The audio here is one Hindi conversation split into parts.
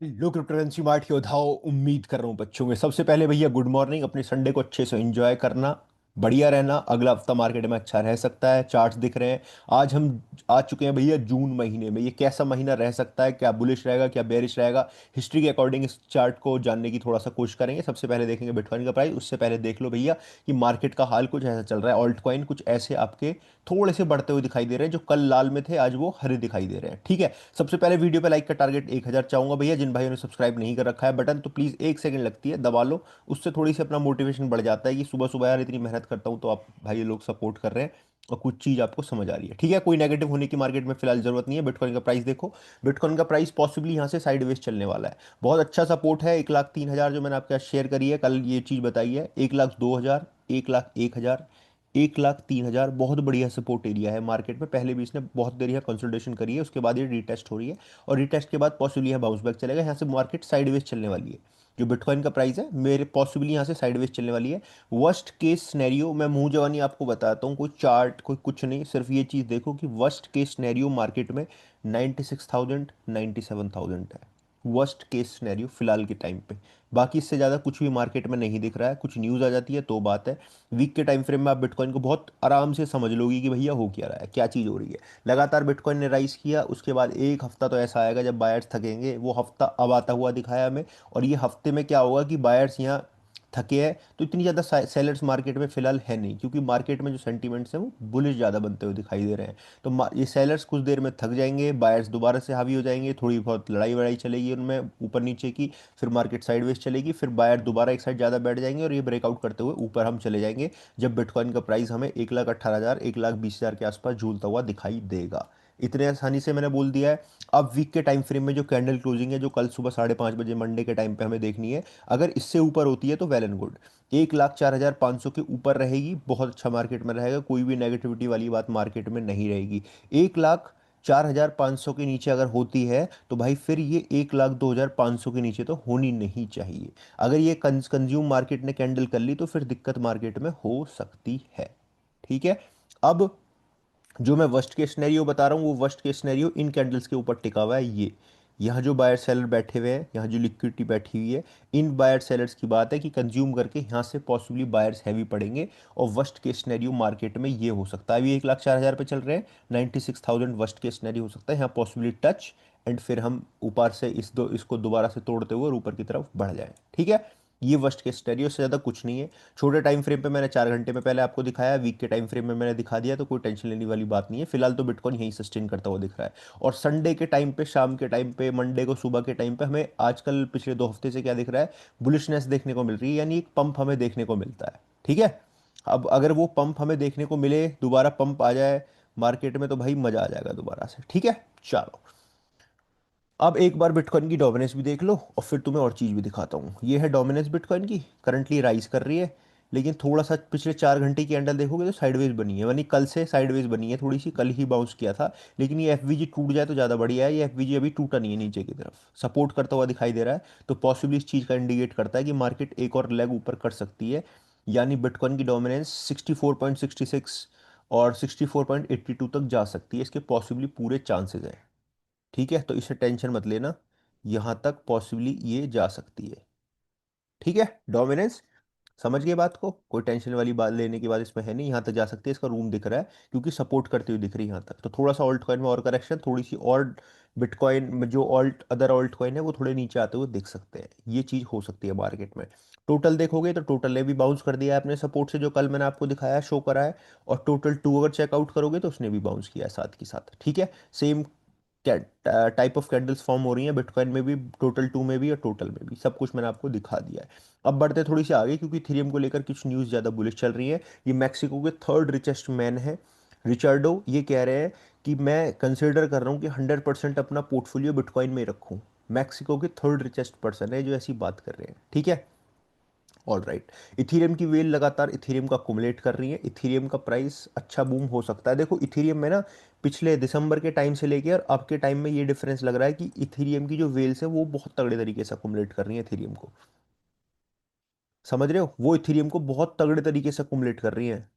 लो क्रिप्टोकरेंसी मार्ट योद्धाओं, उम्मीद कर रहा हूँ बच्चों में सबसे पहले भैया गुड मॉर्निंग। अपने संडे को अच्छे से एंजॉय करना, बढ़िया रहना। अगला हफ्ता मार्केट में अच्छा रह सकता है, चार्ट्स दिख रहे हैं। आज हम आ चुके हैं भैया जून महीने में। ये कैसा महीना रह सकता है, क्या बुलिश रहेगा क्या बेरिश रहेगा, हिस्ट्री के अकॉर्डिंग इस चार्ट को जानने की थोड़ा सा कोशिश करेंगे। सबसे पहले देखेंगे बिटकॉइन का प्राइस। उससे पहले देख लो भैया कि मार्केट का हाल कुछ ऐसा चल रहा है। ऑल्ट कॉइन कुछ ऐसे आपके थोड़े से बढ़ते हुए दिखाई दे रहे हैं, जो कल लाल में थे आज वो हरे दिखाई दे रहे हैं। ठीक है, सबसे पहले वीडियो पे लाइक का टारगेट 1000 चाहूंगा भैया। जिन भाइयों ने सब्सक्राइब नहीं कर रखा है बटन, तो प्लीज़ एक सेकंड लगती है, दबा लो। उससे थोड़ी सी अपना मोटिवेशन बढ़ जाता है कि सुबह सुबह यार इतनी मेहनत करता हूँ तो आप भाई लोग सपोर्ट कर रहे हैं और कुछ चीज़ आपको समझ आ रही है। ठीक है, कोई नेगेटिव होने की मार्केट में फिलहाल जरूरत नहीं है। बिटकॉइन का प्राइस देखो, बिटकॉइन का प्राइस पॉसिबली यहाँ से साइडवेज चलने वाला है। बहुत अच्छा सपोर्ट है 1,03,000 जो मैंने आपके साथ शेयर करी है कल, ये चीज़ बताई है। 1,02,000, 1,01,000, 1,03,000 बहुत बढ़िया सपोर्ट एरिया है मार्केट में। पहले भी इसने बहुत देर यहाँ कंसोलिडेशन करी है, उसके बाद ये रीटेस्ट हो रही है और रीटेस्ट के बाद पॉसिबली यहाँ बाउंस बैक चलेगा। यहाँ से मार्केट साइडवेज चलने वाली है। जो बिटकॉइन का प्राइस है मेरे पॉसिबली यहाँ से साइडवेज चलने वाली है। वर्स्ट केस सिनेरियो मैं मुंह जवानी आपको बताता हूँ, कोई चार्ट कोई कुछ नहीं, सिर्फ ये चीज़ देखो कि वर्स्ट केस सिनेरियो मार्केट में 96,000 97,000 है। वर्स्ट केस सिनेरियो फिलहाल के टाइम पे। बाकी इससे ज़्यादा कुछ भी मार्केट में नहीं दिख रहा है। कुछ न्यूज़ आ जाती है तो बात है। वीक के टाइम फ्रेम में आप बिटकॉइन को बहुत आराम से समझ लोगे कि भैया हो क्या रहा है, क्या चीज़ हो रही है। लगातार बिटकॉइन ने राइज किया, उसके बाद एक हफ्ता तो ऐसा आएगा जब बायर्स थकेंगे। वो हफ्ता अब आता हुआ दिखाया हमें। और ये हफ्ते में क्या होगा कि बायर्स यहाँ थके हैं तो इतनी ज़्यादा सेलर्स मार्केट में फिलहाल है नहीं, क्योंकि मार्केट में जो सेंटीमेंट्स हैं वो बुलिश ज़्यादा बनते हुए दिखाई दे रहे हैं। तो ये सेलर्स कुछ देर में थक जाएंगे, बायर्स दोबारा से हावी हो जाएंगे, थोड़ी बहुत लड़ाई वड़ाई चलेगी उनमें ऊपर नीचे की, फिर मार्केट साइडवेज चलेगी, फिर बायर दोबारा एक साइड ज़्यादा बैठ जाएंगे और ये ब्रेकआउट करते हुए ऊपर हम चले जाएंगे। जब बिटकॉइन का प्राइस हमें 1,18,000 1,20,000 के आसपास झूलता हुआ दिखाई देगा। इतने आसानी से मैंने बोल दिया है। अब वीक के टाइम फ्रेम में जो कैंडल क्लोजिंग है, जो कल सुबह 5:30 बजे मंडे के टाइम पे हमें देखनी है, अगर इससे ऊपर होती है तो वेल एंड गुड। 1,04,500 के ऊपर रहेगी, बहुत अच्छा मार्केट में रहेगा, कोई भी नेगेटिविटी वाली बात मार्केट में नहीं रहेगी। 1,04,500 के नीचे अगर होती है तो भाई फिर ये 1,02,500 के नीचे तो होनी नहीं चाहिए। अगर ये कंज्यूम मार्केट ने कैंडल कर ली तो फिर दिक्कत मार्केट में हो सकती है। ठीक है, अब जो मैं वर्स्ट केस सिनेरियो बता रहा हूँ वो worst case scenario in candles के ऊपर टिका हुआ है। ये यहाँ जो बायर सेलर बैठे हुए हैं, यहाँ जो लिक्विडिटी बैठी हुई है, इन बायर सेलर्स की बात है कि कंज्यूम करके यहाँ से पॉसिबली बायर्स हैवी पड़ेंगे। और वर्स्ट केस सिनेरियो मार्केट में ये हो सकता है, अभी 1,04,000 पे चल रहे हैं, 96,000 वर्स्ट केस सिनेरियो हो सकता है यहाँ पॉसिबली टच। एंड फिर हम ऊपर से इसको दोबारा से तोड़ते हुए और ऊपर की तरफ बढ़ जाए। ठीक है, ये वर्स्ट केस सिनेरियो से ज़्यादा कुछ नहीं है। छोटे टाइम फ्रेम पे मैंने 4 घंटे में पहले आपको दिखाया, वीक के टाइम फ्रेम में मैंने दिखा दिया, तो कोई टेंशन लेने वाली बात नहीं है। फिलहाल तो बिटकॉइन यही सस्टेन करता हुआ दिख रहा है। और संडे के टाइम पे, शाम के टाइम पे, मंडे को सुबह के टाइम पे हमें आजकल पिछले 2 हफ्ते से क्या दिख रहा है, बुलिशनेस देखने को मिल रही है, यानी एक पंप हमें देखने को मिलता है। ठीक है, अब अगर वो पंप हमें देखने को मिले, दोबारा पंप आ जाए मार्केट में, तो भाई मजा आ जाएगा दोबारा से। ठीक है, चलो अब एक बार बिटकॉइन की डोमिनेंस भी देख लो और फिर तुम्हें और चीज़ भी दिखाता हूँ। ये है डोमिनेंस बिटकॉइन की, करंटली राइज कर रही है। लेकिन थोड़ा सा पिछले 4 घंटे की कैंडल देखोगे तो साइडवेज बनी है, यानी कल से साइडवेज बनी है थोड़ी सी, कल ही बाउंस किया था। लेकिन ये एफवीजी टूट जाए तो ज़्यादा बढ़िया है। ये एफवीजी अभी टूटा नहीं है, नीचे की तरफ सपोर्ट करता हुआ दिखाई दे रहा है। तो पॉसिबली इस चीज़ का इंडिकेट करता है कि मार्केट एक और लेग ऊपर कर सकती है। यानी बिटकॉइन की डोमिनेंस 64.66 और 64.82 तक जा सकती है, इसके पॉसिबली पूरे चांसेस हैं। ठीक है, तो इसे टेंशन मत लेना, यहां तक पॉसिबली ये जा सकती है। ठीक है, डोमिनेंस समझ गए बात को, कोई टेंशन वाली बात लेने की बात इसमें है नहीं। यहाँ तक जा सकती है, इसका रूम दिख रहा है क्योंकि सपोर्ट करती हुई दिख रही है यहाँ तक। तो थोड़ा सा ऑल्ट कॉइन में और करेक्शन, थोड़ी सी और बिटकॉइन में जो अदर ऑल्ट कॉइन है वो थोड़े नीचे आते हुए दिख सकते हैं। ये चीज़ हो सकती है मार्केट में। टोटल देखोगे तो टोटल ने भी बाउंस कर दिया है अपने सपोर्ट से, जो कल मैंने आपको दिखाया शो करा है। और टोटल टू अगर चेकआउट करोगे तो उसने भी बाउंस किया है साथ के साथ। ठीक है, same type of candles form हो रही हैं बिटकॉइन में भी, टोटल टू में भी और टोटल में भी, सब कुछ मैंने आपको दिखा दिया है। अब बढ़ते थोड़ी सी आगे, क्योंकि इथेरियम को लेकर कुछ न्यूज़ ज़्यादा बुलिश चल रही है। ये मैक्सिको के थर्ड रिचेस्ट मैन है, रिचार्डो। ये कह रहे हैं कि मैं कंसिडर कर रहा हूँ कि 100% अपना पोर्टफोलियो बिटकॉइन में ही रखूँ। मैक्सिको के थर्ड रिचेस्ट पर्सन है जो ऐसी बात कर रहे हैं। ठीक है, ऑल राइट। इथीरियम की वेल लगातार इथीरियम का कुमुलेट कर रही है। इथीरियम का प्राइस अच्छा बूम हो सकता है। देखो इथीरियम में ना, पिछले दिसंबर के टाइम से लेके और अब के टाइम में ये डिफरेंस लग रहा है कि इथीरियम की जो वेल्स है वो बहुत तगड़े तरीके से कुमुलेट कर रही है इथीरियम को। समझ रहे हो, वो इथीरियम को बहुत तगड़े तरीके से कुमुलेट कर रही है।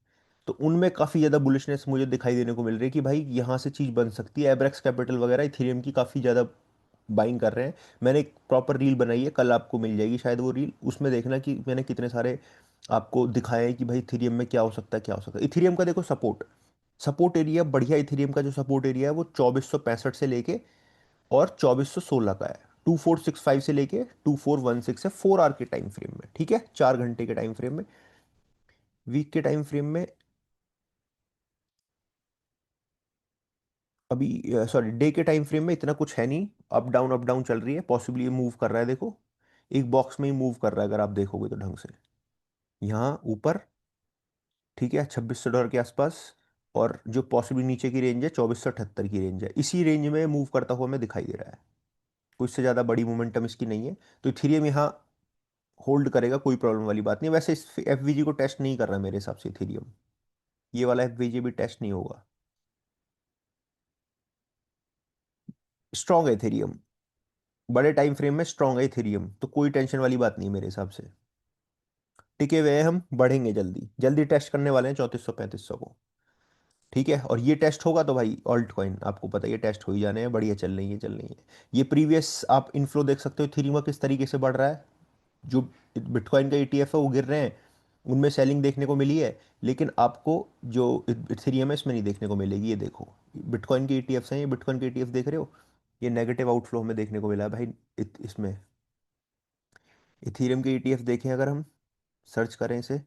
तो उनमें काफ़ी ज़्यादा बुलिशनेस मुझे दिखाई देने को मिल रही है कि भाई यहाँ से चीज़ बन सकती है। एब्रेक्स कैपिटल वगैरह इथीरियम की काफ़ी ज़्यादा बाइंग कर रहे हैं। मैंने एक प्रॉपर रील बनाई है, कल आपको मिल जाएगी शायद वो रील, उसमें देखना कि मैंने कितने सारे आपको दिखाए हैं कि भाई इथेरियम में क्या हो सकता है, क्या हो सकता है। इथेरियम का देखो सपोर्ट, सपोर्ट एरिया बढ़िया, इथेरियम का जो सपोर्ट एरिया है वो 2465 से लेके और 2416 का है। 2465 से लेके 2416 है, 4 आवर के टाइम फ्रेम में, ठीक है, 4 घंटे के टाइम फ्रेम में। वीक के टाइम फ्रेम में अभी, सॉरी डे के टाइम फ्रेम में इतना कुछ है नहीं, अप डाउन चल रही है, पॉसिबली ये मूव कर रहा है, देखो एक बॉक्स में ही मूव कर रहा है अगर आप देखोगे तो ढंग से, यहाँ ऊपर, ठीक है, $2600 के आसपास। और जो पॉसिबली नीचे की रेंज है 2478 की रेंज है, इसी रेंज में मूव करता हुआ हमें दिखाई दे रहा है। कोई इससे ज़्यादा बड़ी मोमेंटम इसकी नहीं है। तो इथेरियम यहाँ होल्ड करेगा, कोई प्रॉब्लम वाली बात नहीं। वैसे इस एफवीजी को टेस्ट नहीं कर रहा मेरे हिसाब से इथेरियम, ये वाला एफवीजी भी टेस्ट नहीं होगा। स्ट्रांग है इथेरियम, बड़े टाइम फ्रेम में स्ट्रांग है इथेरियम, तो कोई टेंशन वाली बात नहीं मेरे हिसाब से। टिके हुए हैं हम, बढ़ेंगे जल्दी जल्दी, टेस्ट करने वाले हैं 3400 3500 को। ठीक है, और ये टेस्ट होगा तो भाई ऑल्ट कॉइन आपको पता है ये टेस्ट हो ही जाने हैं, बढ़िया चल रही है, चल रही है। ये प्रीवियस आप इनफ्लो देख सकते हो इथेरियम का किस तरीके से बढ़ रहा है। जो बिटकॉइन का ईटीएफ है वो गिर रहे हैं, उनमें सेलिंग देखने को मिली है, लेकिन आपको जो इथेरियम है इसमें नहीं देखने को मिलेगी। ये देखो बिटकॉइन के ईटीएफ्स हैं, ये बिटकॉइन के ईटीएफ देख रहे हो, ये नेगेटिव आउटफ्लो हमें देखने को मिला है भाई। इसमें इथेरियम के ईटीएफ देखें अगर हम, सर्च करें इसे,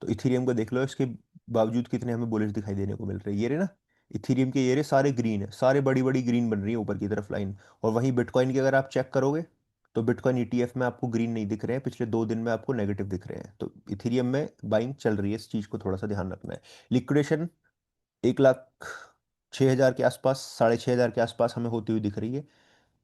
तो इथेरियम को देख लो, इसके बावजूद कितने हमें बुलिश दिखाई देने को मिल रहे हैं। ये रहे ना इथेरियम के, ये रहे सारे ग्रीन है, सारे बड़ी बड़ी ग्रीन बन रही है ऊपर की तरफ लाइन। और वहीं बिटकॉइन की अगर आप चेक करोगे तो बिटकॉइन ईटीएफ में आपको ग्रीन नहीं दिख रहे हैं, पिछले 2 दिन में आपको नेगेटिव दिख रहे हैं। तो इथेरियम में बाइंग चल रही है, इस चीज़ को थोड़ा सा ध्यान रखना है। लिक्विडेशन 1,06,000 के आसपास, 6,500 के आसपास हमें होती हुई दिख रही है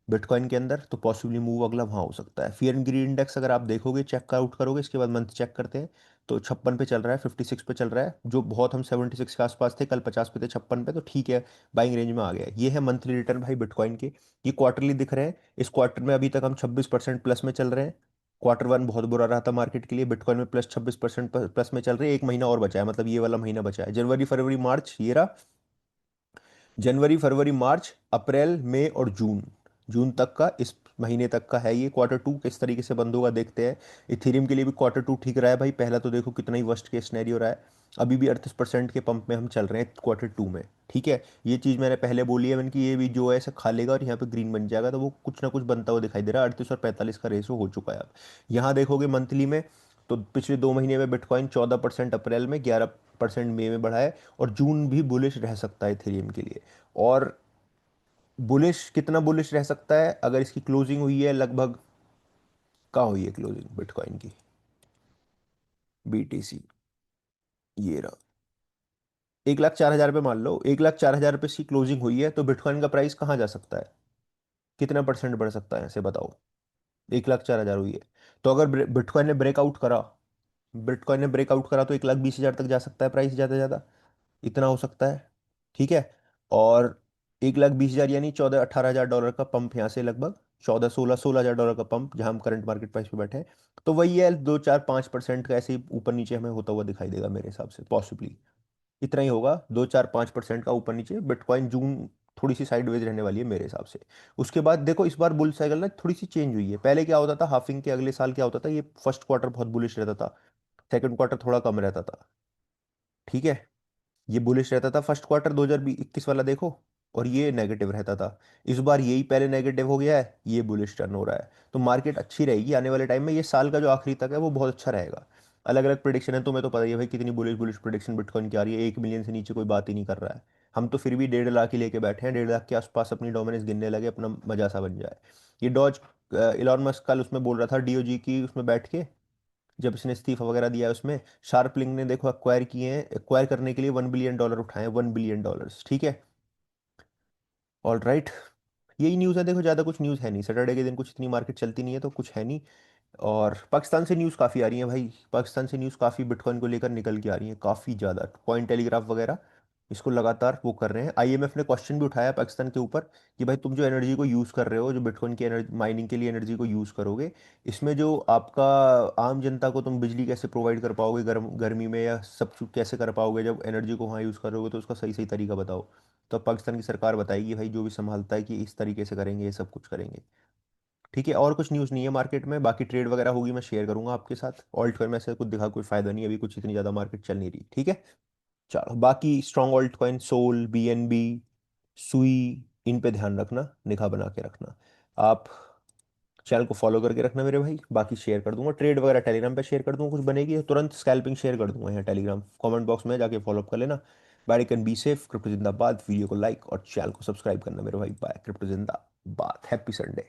बिटकॉइन के अंदर। तो पॉसिबली मूव अगला वहाँ हो सकता है। फियर एंड ग्रीड इंडेक्स अगर आप देखोगे, चेक आउट करोगे, इसके बाद मंथ चेक करते हैं, तो 56 पे चल रहा है, 56 पे चल रहा है, जो बहुत हम 76 के आसपास थे, कल 50 पे थे, 56 पे, तो ठीक है, बाइंग रेंज में आ गया है। ये है मंथली रिटर्न भाई बिटकॉइन के। ये क्वार्टरली दिख रहे हैं, इस क्वार्टर में अभी तक हम 26% प्लस में चल रहे हैं। Q1 बहुत बुरा रहा था मार्केट के लिए, बिटकॉइन में प्लस 26% प्लस में चल रहे हैं। एक महीना और बचा है, मतलब ये वाला महीना बचा है, जनवरी फरवरी मार्च, ये रहा जनवरी फरवरी मार्च अप्रैल मई और जून, जून तक का, इस महीने तक का है ये। Q2 किस तरीके से बंद होगा देखते हैं। इथेरियम के लिए भी Q2 ठीक रहा है भाई, पहला तो देखो कितना ही वर्स्ट केस सिनेरियो रहा है। अभी भी 38% के पंप में हम चल रहे हैं Q2 में, ठीक है। ये चीज़ मैंने पहले बोली है मैंने कि ये भी जो है ऐसे खा लेगा और यहाँ पे ग्रीन बन जाएगा, तो वो कुछ ना कुछ बनता हुआ दिखाई दे रहा है। 38 और 45 का रेशो हो चुका है अब। यहाँ देखोगे मंथली में, तो पिछले 2 महीने में बिटकॉइन 14% अप्रैल में, 11% मई में बढ़ा है, और जून भी बुलिश रह सकता है इथेरियम के लिए। और बुलिश कितना बुलिश रह सकता है, अगर इसकी क्लोजिंग हुई है लगभग, कहाँ हुई है क्लोजिंग बिटकॉइन की, बीटीसी, ये रहा 1,04,000 पे, मान लो 1,04,000 पे इसकी क्लोजिंग हुई है, तो बिटकॉइन का प्राइस कहाँ जा सकता है, कितना परसेंट बढ़ सकता है ऐसे बताओ। 1,04,000 हुई है, तो अगर बिटकॉइन ने ब्रेकआउट करा, बिटकॉइन ने ब्रेकआउट करा तो 1,20,000 तक जा सकता है प्राइस, ज़्यादा से ज़्यादा इतना हो सकता है, ठीक है। और 1,20,000 यानी 14-18 हज़ार डॉलर का पंप यहाँ से, लगभग 14-16 हज़ार डॉलर का पंप, जहाँ हम करंट मार्केट प्राइस पे बैठे हैं। तो वही है, 2-4-5% का ऐसे ही ऊपर नीचे हमें होता हुआ दिखाई देगा मेरे हिसाब से, पॉसिबली इतना ही होगा, 2-4-5% का ऊपर नीचे बिटकॉइन जून थोड़ी सी साइडवेज रहने वाली है मेरे हिसाब से। उसके बाद देखो इस बार बुल साइकिल ना थोड़ी सी चेंज हुई है। पहले क्या होता था, हाफिंग के अगले साल क्या होता था, ये फर्स्ट क्वार्टर बहुत बुलिश रहता था, सेकंड क्वार्टर थोड़ा कम रहता था, ठीक है। ये बुलिश रहता था फर्स्ट क्वार्टर 2021 वाला देखो, और ये नेगेटिव रहता था। इस बार यही पहले नेगेटिव हो गया है, ये बुलिश टर्न हो रहा है। तो मार्केट अच्छी रहेगी आने वाले टाइम में, ये साल का जो आखिरी तक है वो बहुत अच्छा रहेगा। अलग अलग प्रिडिक्शन है, तुम्हें तो पता ही है भाई कितनी बुलिश बुलिश प्रिडिक्शन बिटकॉइन की आ रही है, 1 मिलियन से नीचे कोई बात ही नहीं कर रहा है। हम तो फिर भी 1.5 लाख ही लेके बैठे हैं, 1.5 लाख के आसपास अपनी डोमिनेंस गिनने लगे, अपना मजा सा बन जाए। ये डॉज, इलॉन मस्क कल उसमें बोल रहा था डीओजी की, उसमें बैठ के, जब इसने इस्तीफा वगैरह दिया है उसमें, शार्पलिंग ने देखो एक्वायर किए हैं, एक्वायर करने के लिए $1 बिलियन उठाए हैं, $1 बिलियन, ठीक है। ऑल राइट, यही न्यूज़ है, देखो ज़्यादा कुछ न्यूज़ है नहीं, सैटरडे के दिन कुछ इतनी मार्केट चलती नहीं है तो कुछ है नहीं। और पाकिस्तान से न्यूज़ काफ़ी आ रही है भाई, पाकिस्तान से न्यूज़ काफ़ी बिटकॉइन को लेकर निकल के आ रही है, काफ़ी ज़्यादा, पॉइंट टेलीग्राफ वगैरह इसको लगातार वो कर रहे हैं। आईएमएफ ने क्वेश्चन भी उठाया पाकिस्तान के ऊपर कि भाई तुम जो एनर्जी को यूज़ कर रहे हो, जो बिटकॉइन की एनर्जी माइनिंग के लिए एनर्जी को यूज़ करोगे, इसमें जो आपका आम जनता को तुम बिजली कैसे प्रोवाइड कर पाओगे गर्मी में, या सब कुछ कैसे कर पाओगे जब एनर्जी को वहाँ यूज़ करोगे, तो उसका सही सही तरीका बताओ। तो पाकिस्तान की सरकार बताएगी भाई, जो भी संभालता है कि इस तरीके से करेंगे, ये सब कुछ करेंगे। ठीक है, और कुछ न्यूज़ नहीं है मार्केट में, बाकी ट्रेड वगैरह होगी मैं शेयर करूंगा आपके साथ। ऑल्ट कॉइन में से कुछ दिखा, कोई फायदा नहीं, अभी कुछ इतनी ज़्यादा मार्केट चल नहीं रही। ठीक है, चलो बाकी strong altcoin SOL, BNB, Sui, इन पे ध्यान रखना, निगाह बना के रखना। आप चैनल को फॉलो करके रखना मेरे भाई, बाकी शेयर कर दूंगा ट्रेड वगैरह, टेलीग्राम पे शेयर कर दूंगा, कुछ बनेगी तो तुरंत स्कैल्पिंग शेयर कर दूंगा यहाँ टेलीग्राम कमेंट बॉक्स में, जाके फॉलो अप कर लेना। Bye, can be safe, crypto जिंदाबाद। वीडियो को लाइक और चैनल को सब्सक्राइब करना मेरे भाई। बाय, क्रिप्टो जिंदाबाद, हैप्पी संडे।